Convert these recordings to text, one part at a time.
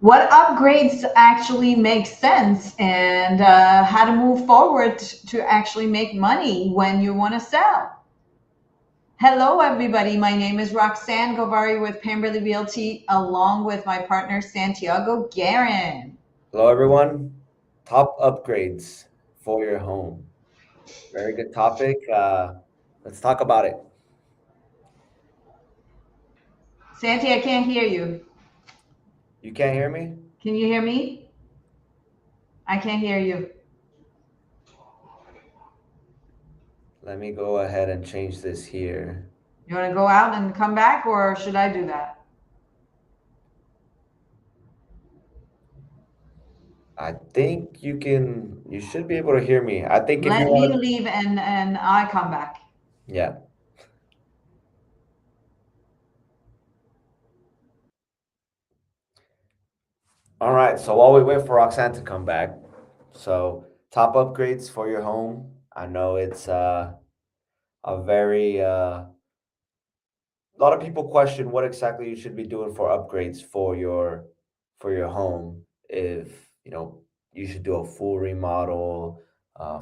what upgrades actually make sense, and how to move forward to actually make money when you want to sell. Hello, everybody. My name is Roxanne Govari with Pemberley Realty, along with my partner Santiago Guerin. Hello, everyone. Top upgrades for your home. Very good topic. Let's talk about it. Santi, I can't hear you. You can't hear me? Can you hear me? I can't hear you. Let me go ahead and change this here. You want to go out and come back, or should I do that? I think you should be able to hear me. I think if you Let me want, leave and I come back. yeah. All right. So while we wait for Roxanne to come back, so top upgrades for your home. I know it's a very, a lot of people question what exactly you should be doing for upgrades for your home. If you should do a full remodel,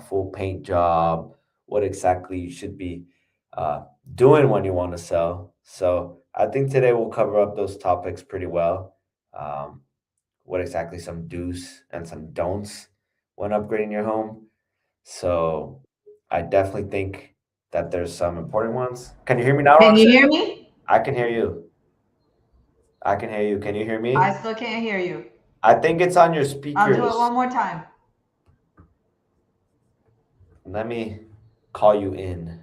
full paint job, what exactly you should be uh, doing when you want to sell. So I think today we'll cover up those topics pretty well. um, what exactly some do's and some don'ts when upgrading your home. So I definitely think that there's some important ones. Can you hear me now, Can you Roxanne? hear me? I can hear you. I can hear you. Can you hear I me? still can't hear you. I think it's on your I'll do it speakers. one more time. Let me call you in.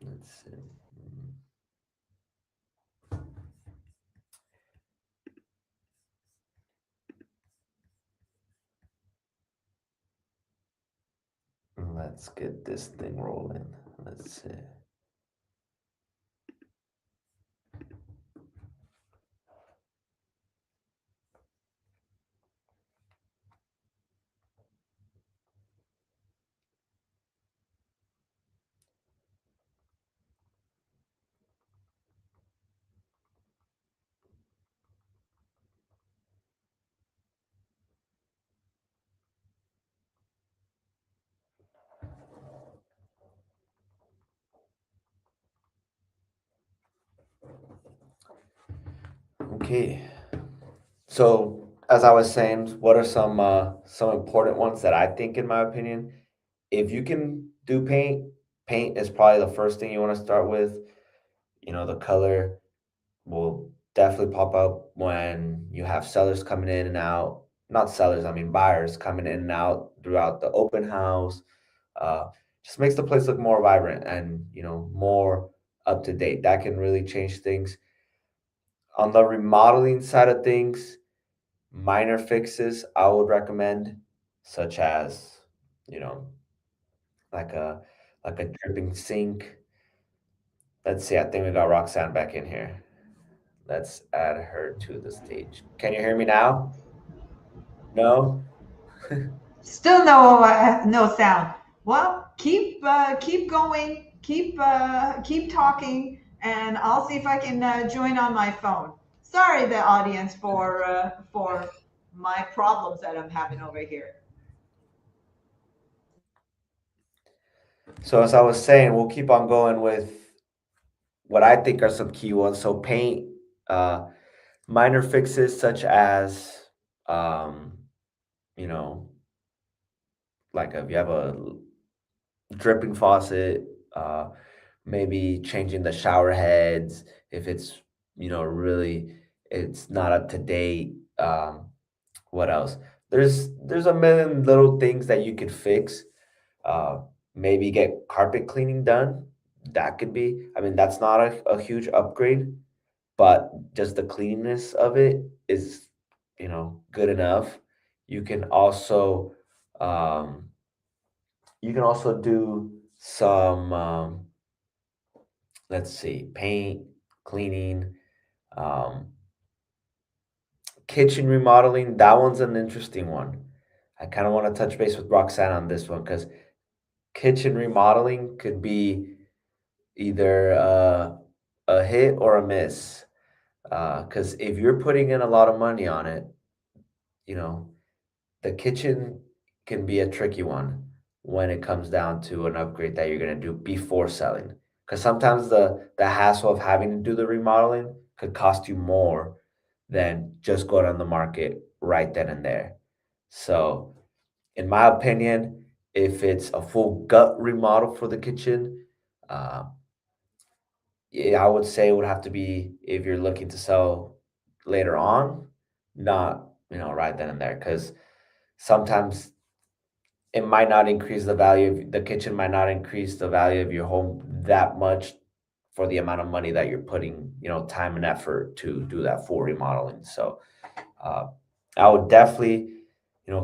Let's see. Let's get this thing rolling. Let's see. Okay. So as I was saying, what are some important ones that I think, in my opinion, if you can do paint, paint is probably the first thing you want to start with. The color will definitely pop up when you have sellers coming in and out. Not sellers, I mean buyers coming in and out throughout the open house. Uh, just makes the place look more vibrant and more up to date. That can really change things. On the remodeling side of things, minor fixes I would recommend, such as you know like a dripping sink. Let's see. I think we got Roxanne back in here. Let's add her to the stage. Can you hear me now? No? Still no sound. Well, keep going, keep talking, and I'll see if I can join on my phone. Sorry, the audience, for my problems that I'm having over here. So as I was saying, we'll keep on going with what I think are some key ones. So paint, uh, minor fixes such as, um, you know, like if you have a dripping faucet, uh, maybe changing the shower heads if it's really it's not up to date. What else? There's a million little things that you could fix. Uh, Maybe get carpet cleaning done. That could be. I mean, that's not a huge upgrade, but just the cleanness of it is, good enough. You can also, um, you can also do some, let's see, paint, cleaning, um, kitchen remodeling. That one's an interesting one. I kind of want to touch base with Roxanne on this one because kitchen remodeling could be either a hit or a miss. Because if you're putting in a lot of money on it, you know, the kitchen can be a tricky one when it comes down to an upgrade that you're gonna do before selling. Because sometimes the hassle of having to do the remodeling could cost you more than just going on the market right then and there. So, in my opinion, if it's a full gut remodel for the kitchen, uh, yeah, I would say it would have to be if you're looking to sell later on, not right then and there, because sometimes it might not increase the value of the kitchen, might not increase the value of your home that much for the amount of money that you're putting, time and effort to do that full remodeling. So uh, I would definitely,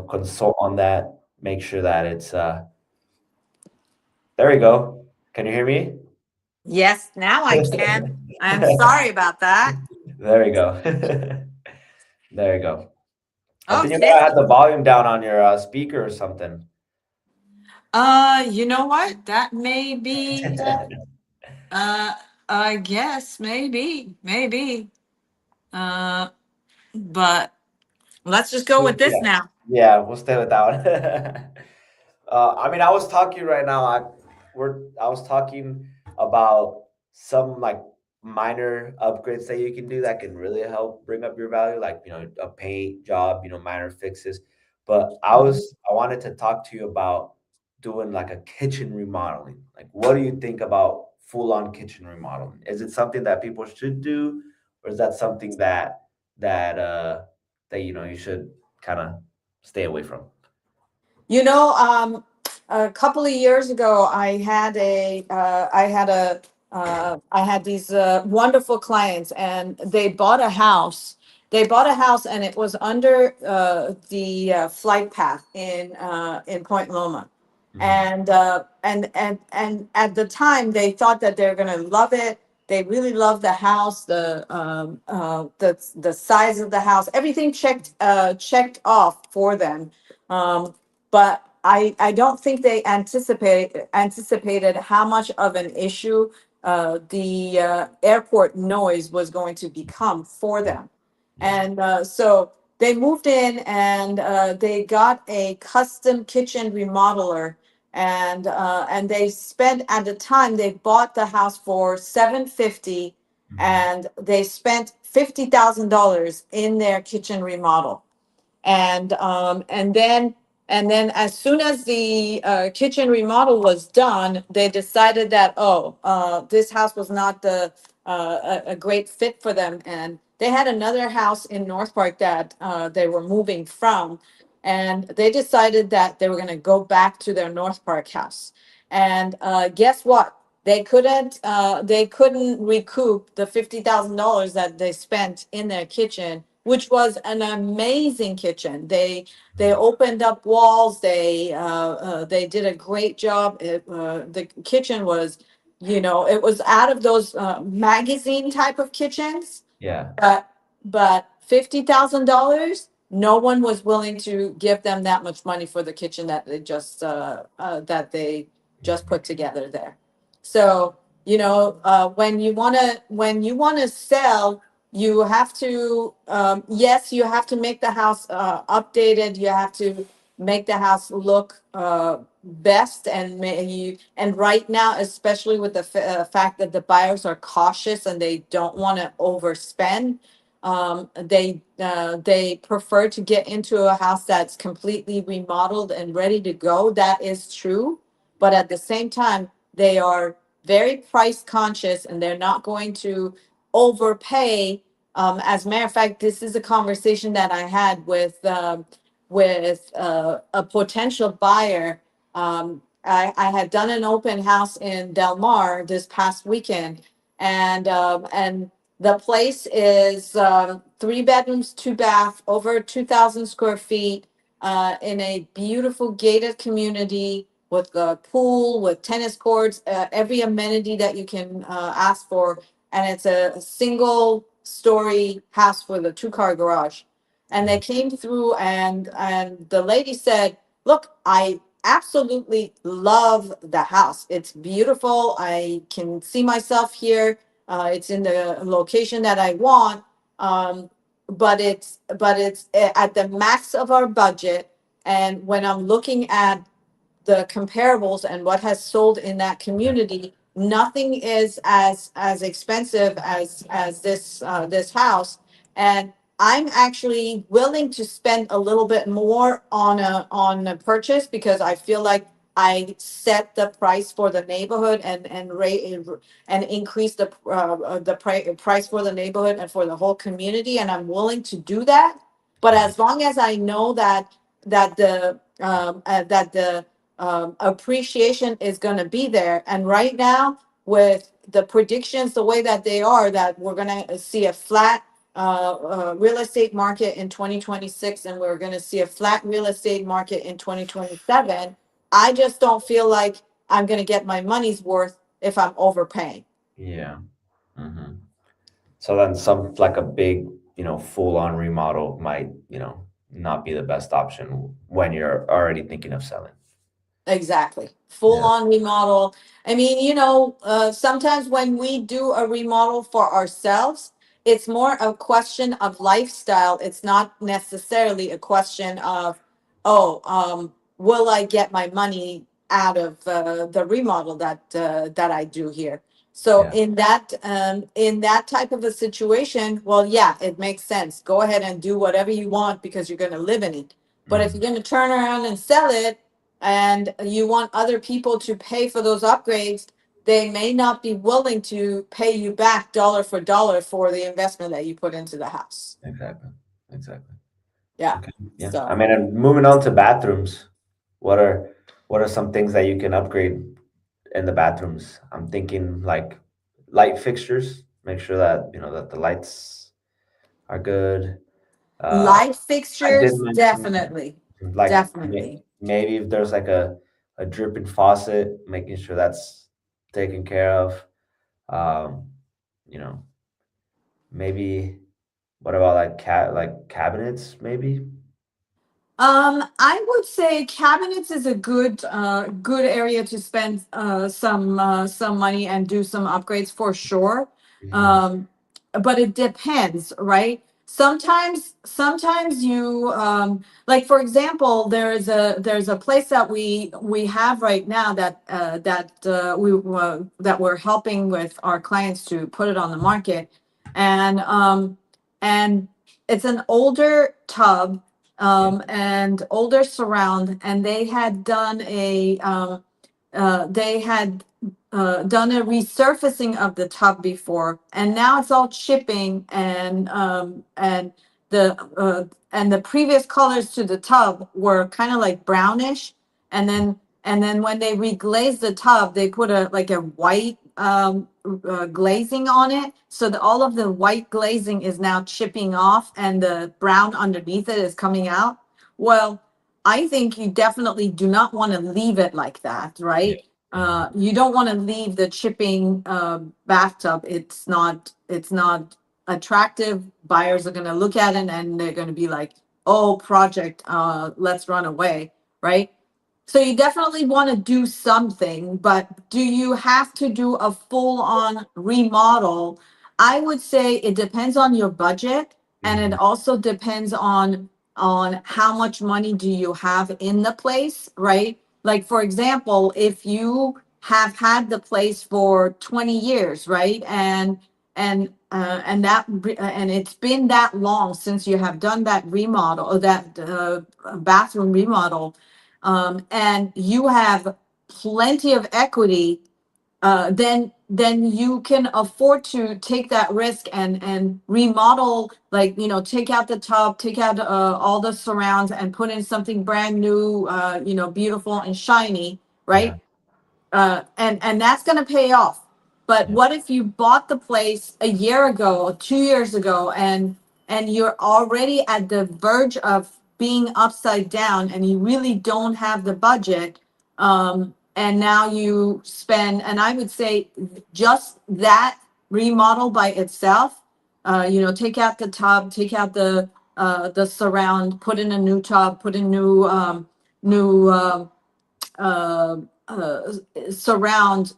consult on that, make sure that it's there we go. Can you hear me? Yes, now I can. I'm sorry about that. There we go. There you go. I think you Okay. gotta have the volume down on your speaker or something. You know what? That may be, uh, I guess maybe. Uh, but let's just go with this Yeah, now. yeah, we'll stay with that one. I mean, I was talking right now. I was talking about some like minor upgrades that you can do that can really help bring up your value, like a paint job, minor fixes. But I wanted to talk to you about doing like a kitchen remodeling. Like, what do you think about full on kitchen remodeling? Is it something that people should do, or is that something that that you should kind of stay away from? You know, a couple of years ago, I had these wonderful clients, and they bought a house. They bought a house, and it was under the flight path in Point Loma, Mhm. and at the time they thought that they're gonna love it. They really loved the house, the size of the house, everything checked off for them. But I don't think they anticipated how much of an issue the airport noise was going to become for them. Yeah. And so they moved in, and they got a custom kitchen remodeler, and they spent, at the time they bought the house for 750, Mhm. and they spent $50,000 in their kitchen remodel. And then as soon as the kitchen remodel was done, they decided that, this house was not a great fit for them, and they had another house in North Park that they were moving from, and they decided that they were going to go back to their North Park house. And guess what? They couldn't recoup the $50,000 that they spent in their kitchen, which was an amazing kitchen. They opened up walls. They did a great job. The kitchen was, it was out of those magazine type of kitchens, Yeah. but $50,000, no one was willing to give them that much money for the kitchen that they just Mhm. put together there. So, when you wanna sell, you have to, yes, you have to make the house updated. You have to make the house look best, and right now, especially with the fact that the buyers are cautious and they don't want to overspend. They prefer to get into a house that's completely remodeled and ready to go. That is true, but at the same time, they are very price conscious, and they're not going to overpay. As a matter of fact, this is a conversation that I had with a potential buyer. I had done an open house in Del Mar this past weekend, and the place is 3 bedrooms, 2 bath, over 2,000 square feet, in a beautiful gated community with a pool, with tennis courts, every amenity that you can ask for. And it's a single story house with a 2-car garage. And they came through, and the lady said, "Look, I absolutely love the house. It's beautiful. I can see myself here. It's in the location that I want, But it's at the max of our budget. And when I'm looking at the comparables and what has sold in that community, nothing is as expensive as this house. And I'm actually willing to spend a little bit more on a purchase, because I feel like I set the price for the neighborhood and increase the price for the neighborhood and for the whole community, and I'm willing to do that. But as long as I know that the appreciation is going to be there. And right now, with the predictions the way that they are, that we're going to see a flat real estate market in 2026, and we're going to see a flat real estate market in 2027. I just don't feel like I'm going to get my money's worth if I'm overpaying. Yeah. Hmm. So then some like a big, full on remodel might, not be the best option when you're already thinking of selling. Exactly. Full Yeah. on remodel. I mean, sometimes when we do a remodel for ourselves, it's more a question of lifestyle. It's not necessarily a question of, oh, will I get my money out of the remodel that I do here? So Yeah. in that type of a situation, well, yeah, it makes sense. Go ahead and do whatever you want because you're going to live in it. But if Mhm. you're going to turn around and sell it, and you want other people to pay for those upgrades, they may not be willing to pay you back dollar for dollar for the investment that you put into the house. Exactly. Exactly. Yeah. Okay. Yeah. I So, mean, and moving on to bathrooms, what are what are some things that you can upgrade in the bathrooms? I'm thinking like light fixtures. Make sure that that the lights are good. Uh, light I did fixtures, mention definitely. like Definitely. maybe if there's like a dripping faucet, making sure that's taken care of. Um, you know, maybe what about like cabinets? Maybe. I would say cabinets is a good area to spend some money and do some upgrades for sure. Hmm. Um, but it depends, right? Sometimes you like, for example, there's a place that we have right now that we're helping with our clients to put it on the market, and it's an older tub, Yeah. and older surround, and they had done a resurfacing of the tub before, and now it's all chipping, and the previous colors to the tub were kind of like brownish, and then when they reglazed the tub, they put a white glazing on it, so that all of the white glazing is now chipping off and the brown underneath it is coming out. Well, I think you definitely do not want to leave it like that, Yeah. right? Mhm. You don't want to leave the chipping bathtub. It's not attractive. Buyers are going to look at it and they're going to be like, "Oh, project, let's run away," right? So you definitely want to do something, but do you have to do a full on remodel? I would say it depends on your budget, and it Mhm. also depends on how much money do you have in the place, right? Like, for example, if you have had the place for 20 years, right? And it's been that long since you have done that remodel or that bathroom remodel, and you have plenty of equity, then you can afford to take that risk and remodel, like, take out the tub, take out all the surrounds, and put in something brand new, beautiful and shiny, Yeah. right? And that's going to pay off. But Yeah. what if you bought the place a year ago or 2 years ago, and you're already at the verge of being upside down, and you really don't have the budget, and now you spend, and I would say just that remodel by itself, take out the tub, take out the surround, put in a new tub, put in new uh, uh, surround,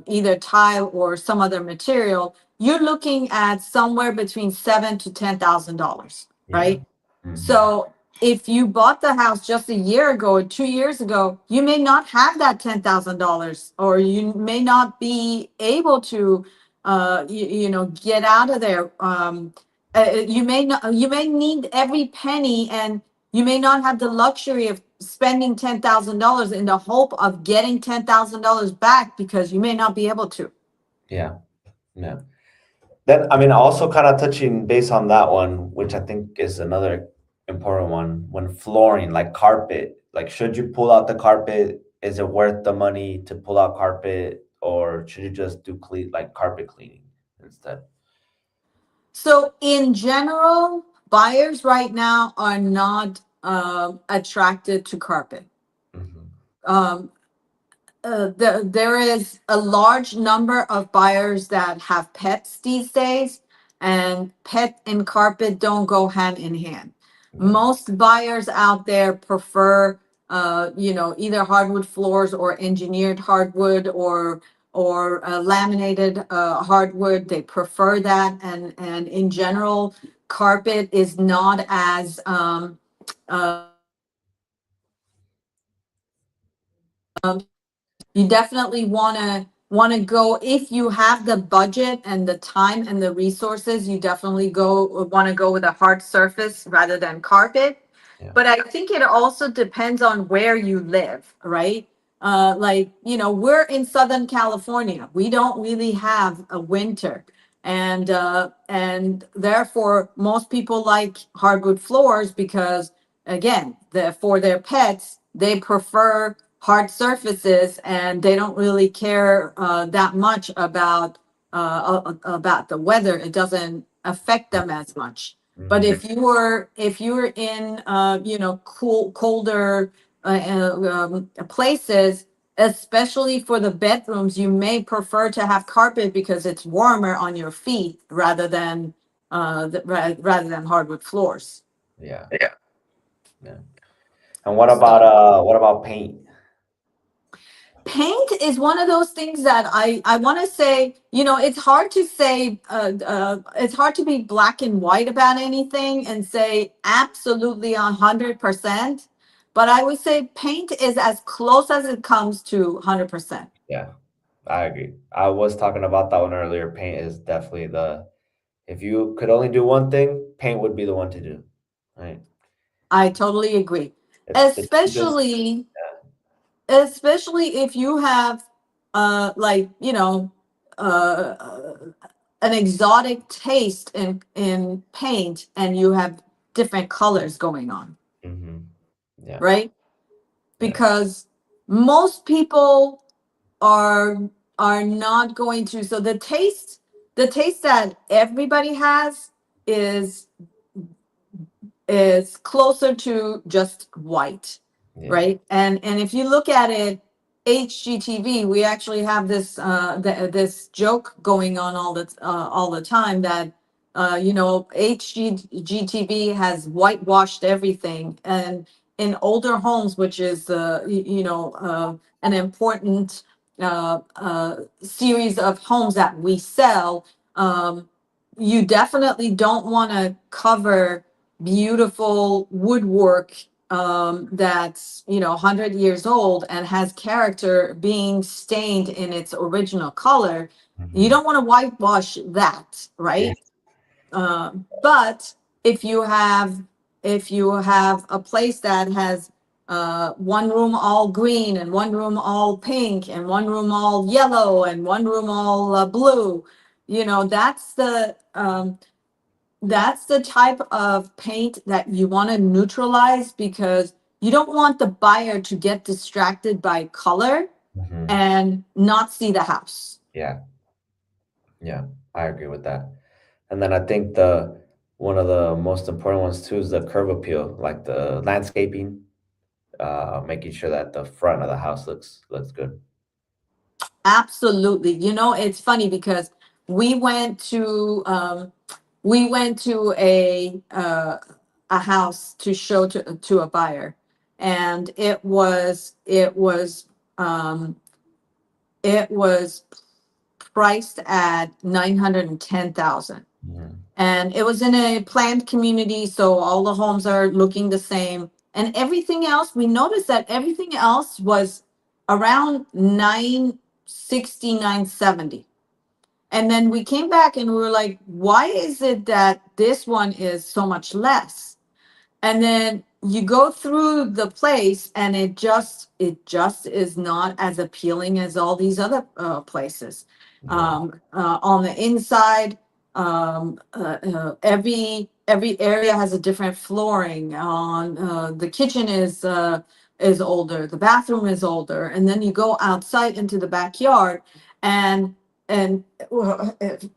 either tile or some other material, you're looking at somewhere between $7,000 to $10,000, Yeah. right? Mhm. So if you bought the house just a year ago or 2 years ago, you may not have that $10,000, or you may not be able to, get out of there. You may need every penny, and you may not have the luxury of spending $10,000 in the hope of getting $10,000 back, because you may not be able to. Yeah. Yeah. Then, I mean, also kind of touching base on that one, which I think is another important one, when flooring, like carpet, like should you pull out the carpet? Is it worth the money to pull out carpet, or should you just do like carpet cleaning instead? So in general, buyers right now are not attracted to carpet. Hmm. Um, there is a large number of buyers that have pets these days, and pet and carpet don't go hand in hand. Yeah. Most buyers out there prefer, either hardwood floors or engineered hardwood, or laminated hardwood. They prefer that, and in general, carpet is not as uh, you definitely want to go, if you have the budget and the time and the resources, you definitely want to go with a hard surface rather than carpet. Yeah. But I think it also depends on where you live, right? We're in Southern California. We don't really have a winter. And therefore most people like hardwood floors, because again, for their pets, they prefer hard surfaces, and they don't really care that much about the weather. It doesn't affect them as much. But Mhm. if you were in colder places, especially for the bedrooms, you may prefer to have carpet because it's warmer on your feet rather than hardwood floors. Yeah. Yeah. And what about paint? Paint is one of those things that I want to say, it's hard to say, it's hard to be black and white about anything and say absolutely 100%. But I would say paint is as close as it comes to 100%. Yeah, I agree. I was talking about that one earlier. Paint is definitely if you could only do one thing, paint would be the one to do. Right? I totally agree. It's the cheapest. Especially, especially if you have, like, uh, an exotic taste in paint, and you have different colors going on, Hmm. Yeah. right? Yeah. Because most people are are not going to. So the taste that everybody has is is closer to just white, Yeah. right? And if you look at it, HGTV, we actually have this joke going on all the time, that HGTV has whitewashed everything. And in older homes, which is an important series of homes that we sell, you definitely don't want to cover beautiful woodwork that's 100 years old and has character, being stained in its original color. You Mhm. don't want to whitewash that, Yeah. right? But if you have a place that has one room all green, and one room all pink, and one room all yellow, and one room all blue, that's the type of paint that you want to neutralize, because you don't want the buyer to get distracted by color Mhm. and not see the house. Yeah. Yeah. I agree with that. And then I think the one of the most important ones too is the curb appeal, like the landscaping, making sure that the front of the house looks good. Absolutely. It's funny because we went to a house to show to a buyer, and it was priced at 910,000. Mhm. And it was in a planned community, so all the homes are looking the same. And everything else, we noticed that everything else was around 960, 970. And then we came back and we were like, why is it that this one is so much less? And then you go through the place and it just is not as appealing as all these other places. Yeah. On the inside, every area has a different flooring. On the kitchen is older, the bathroom is older, and then you go outside into the backyard, and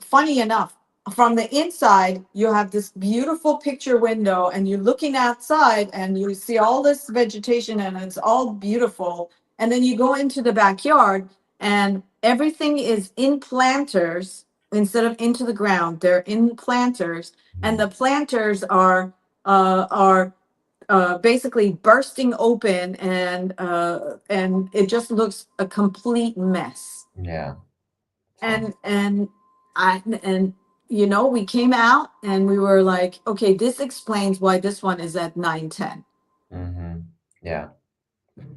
funny enough, from the inside, you have this beautiful picture window, and you're looking outside and you see all this vegetation and it's all beautiful. And then you go into the backyard and everything is in planters instead of into the ground. They're in planters, and the planters are basically bursting open, and it just looks a complete mess. Yeah. And and we came out and we were like, okay, this explains why this one is at 910. Mm-hmm. Yeah.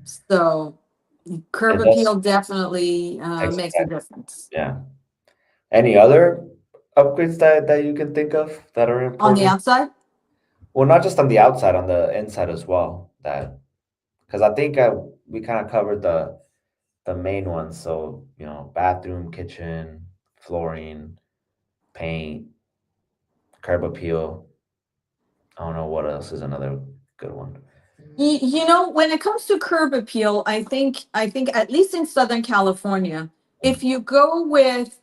So curb It does appeal definitely takes makes a effect. difference. Yeah. Any other upgrades that you can think of that are On the important? outside, Well, not just on the outside, on the inside as well. That because I think we kind of covered the main ones. So bathroom, kitchen, flooring, paint, curb appeal. I don't know what else is another good one. when it comes to curb appeal, I think at least in Southern California, if you go with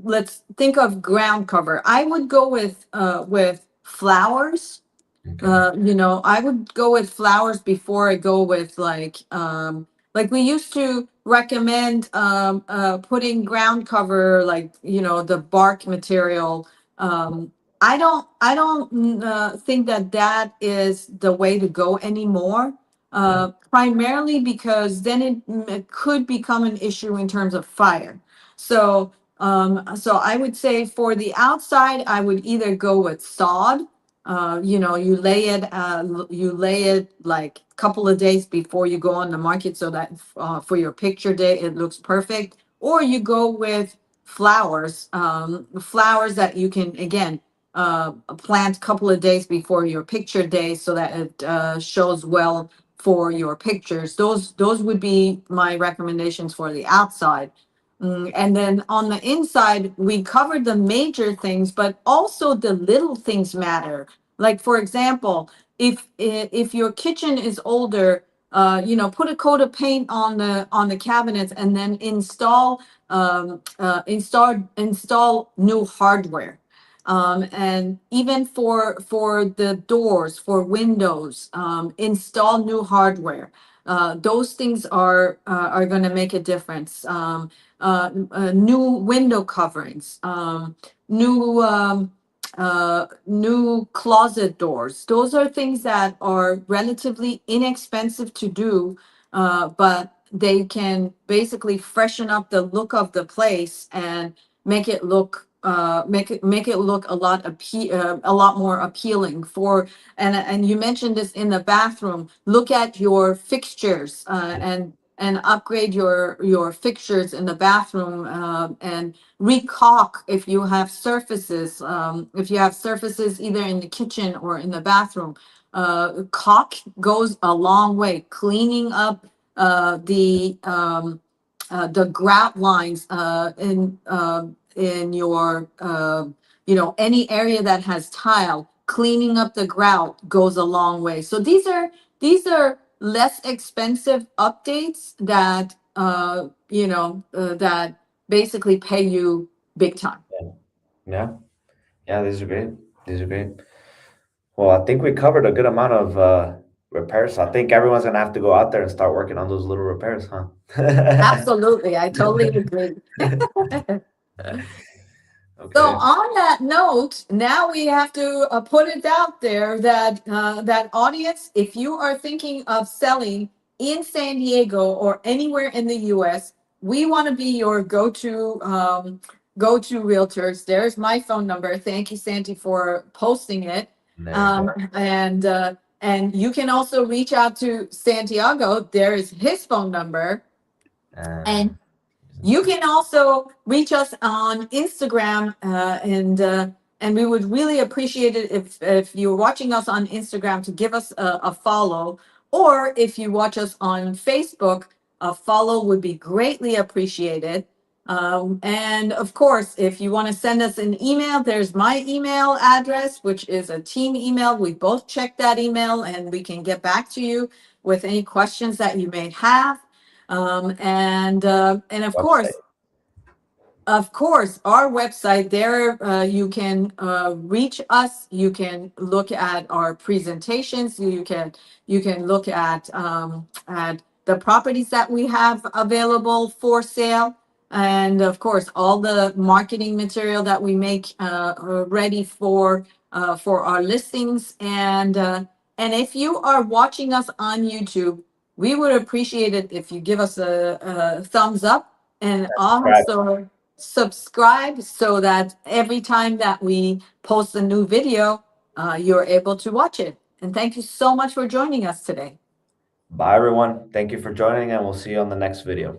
let's think of ground cover. I would go with flowers. Okay. I would go with flowers before I go with like we used to recommend putting ground cover, like the bark material. I don't think that is the way to go anymore. Yeah. Primarily because then it could become an issue in terms of fire. So I would say for the outside, I would either go with sod. You lay it like a couple of days before you go on the market, so that for your picture day it looks perfect. Or you go with flowers that you can again plant a couple of days before your picture day, so that it shows well for your pictures. Those would be my recommendations for the outside. And then on the inside, we covered the major things, but also the little things matter. Like for example, if your kitchen is older, put a coat of paint on the cabinets, and then install new hardware. And even for the doors, for windows, install new hardware. Those things are going to make a difference. New window coverings, new closet doors. Those are things that are relatively inexpensive to do, but they can basically freshen up the look of the place and make it look a lot more appealing for. And you mentioned this in the bathroom. Look at your fixtures, and upgrade your fixtures in the bathroom, and recaulk if you have surfaces. If you have surfaces either in the kitchen or in the bathroom, caulk goes a long way. Cleaning up the grout lines in your any area that has tile. Cleaning up the grout goes a long way. So these are less expensive updates that basically pay you big time. Yeah. Yeah. These are great. These are great. Well, I think we covered a good amount of repairs. So I think everyone's gonna have to go out there and start working on those little repairs, huh? Absolutely, I totally agree. So Okay. on that note, now we have to put it out there that that audience, if you are thinking of selling in San Diego or anywhere in the US, we want to be your go-to realtors. There's my phone number. Thank you, Santi, for posting it. There you go. And you can also reach out to Santiago. There is his phone number. And you can also reach us on Instagram, and we would really appreciate it if you're watching us on Instagram to give us a follow, or if you watch us on Facebook, a follow would be greatly appreciated. And of course, if you want to send us an email, there's my email address, which is a team email. We both check that email, and we can get back to you with any questions that you may have. And Website. of course, our website there, you can reach us. You can look at our presentations. You can look at the properties that we have available for sale, and of course, all the marketing material that we make ready for our listings. And if you are watching us on YouTube, we would appreciate it if you give us a thumbs up, and also subscribe so that every time that we post a new video, you're able to watch it. And thank you so much for joining us today. Bye, everyone. Thank you for joining, and we'll see you on the next video.